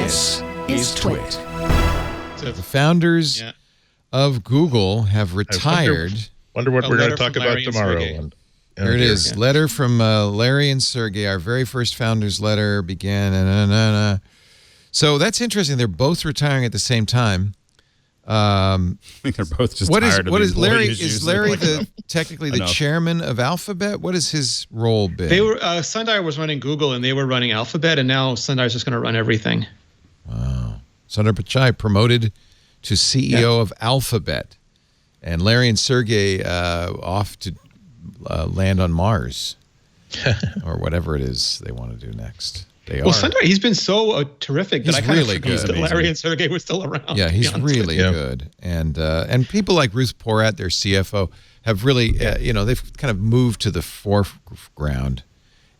This is TWiT. So the founders of Google have retired. Wonder what we're going to talk about tomorrow. Here it is. Letter from Larry and Sergey. Our very first founders letter began. So that's interesting. They're both retiring at the same time. I think they're both just tired of these Larry? lawyers Is using Larry it. technically the chairman of Alphabet? What is his role been? They were Sundar was running Google and they were running Alphabet, and now Sundar's just going to run everything. Wow. Sundar Pichai promoted to CEO of Alphabet, and Larry and Sergey off to land on Mars or whatever it is they want to do next. Sundar, he's been so terrific that I kind really of forgot that Larry and Sergey were still around. Yeah, he's really good. And people like Ruth Porat, their CFO, have really, they've kind of moved to the foreground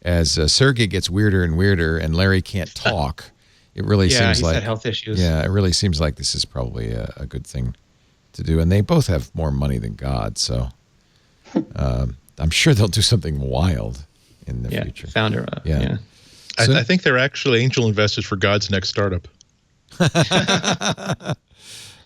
as Sergey gets weirder and weirder and Larry can't talk. It really seems like... had health issues. Yeah, it really seems like this is probably a good thing to do. And they both have more money than God, so I'm sure they'll do something wild in the future. Founder. I think they're actually angel investors for God's next startup.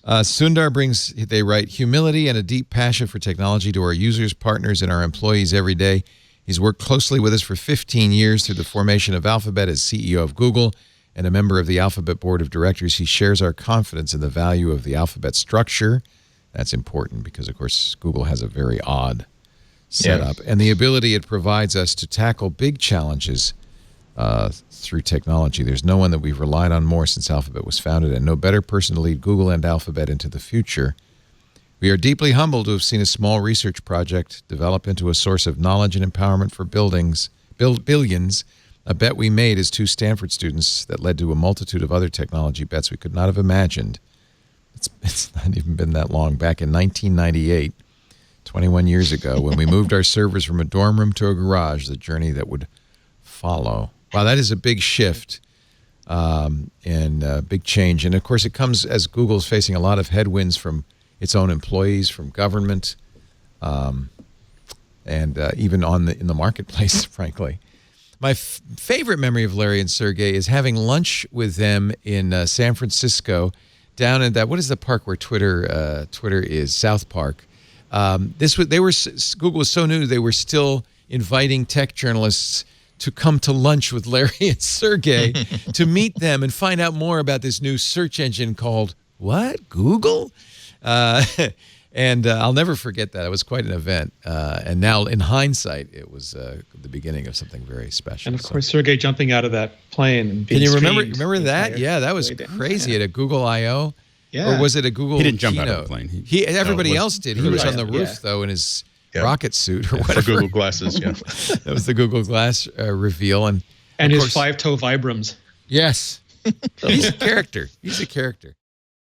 Sundar brings, they write, humility and a deep passion for technology to our users, partners, and our employees every day. He's worked closely with us for 15 years through the formation of Alphabet as CEO of Google and a member of the Alphabet Board of Directors. He shares our confidence in the value of the Alphabet structure. That's important because, of course, Google has a very odd setup. And the ability it provides us to tackle big challenges through technology. There's no one that we've relied on more since Alphabet was founded, and no better person to lead Google and Alphabet into the future. We are deeply humbled to have seen a small research project develop into a source of knowledge and empowerment for billions, a bet we made as two Stanford students that led to a multitude of other technology bets we could not have imagined. It's not even been that long. Back in 1998, 21 years ago, when we moved our servers from a dorm room to a garage, the journey that would follow. Wow, that is a big shift and a big change. And, of course, it comes as Google's facing a lot of headwinds from its own employees, from government, and even in the marketplace, frankly. My favorite memory of Larry and Sergey is having lunch with them in San Francisco down in that, what is the park where Twitter is, South Park. Google was so new, they were still inviting tech journalists to come to lunch with Larry and Sergey to meet them and find out more about this new search engine called, what, Google? And I'll never forget that. It was quite an event. And now, in hindsight, it was the beginning of something very special. And, of course, Sergey jumping out of that plane. And being Can you remember that? Yeah, that was crazy at a Google I.O. Yeah. Or was it a Google He didn't jump keynote? out of the plane. Everybody else did. He was on the roof, though, in his rocket suit or whatever. For Google Glasses, yeah. That was the Google Glass reveal. And his 5-toe Vibrams. Yes. He's a character. He's a character.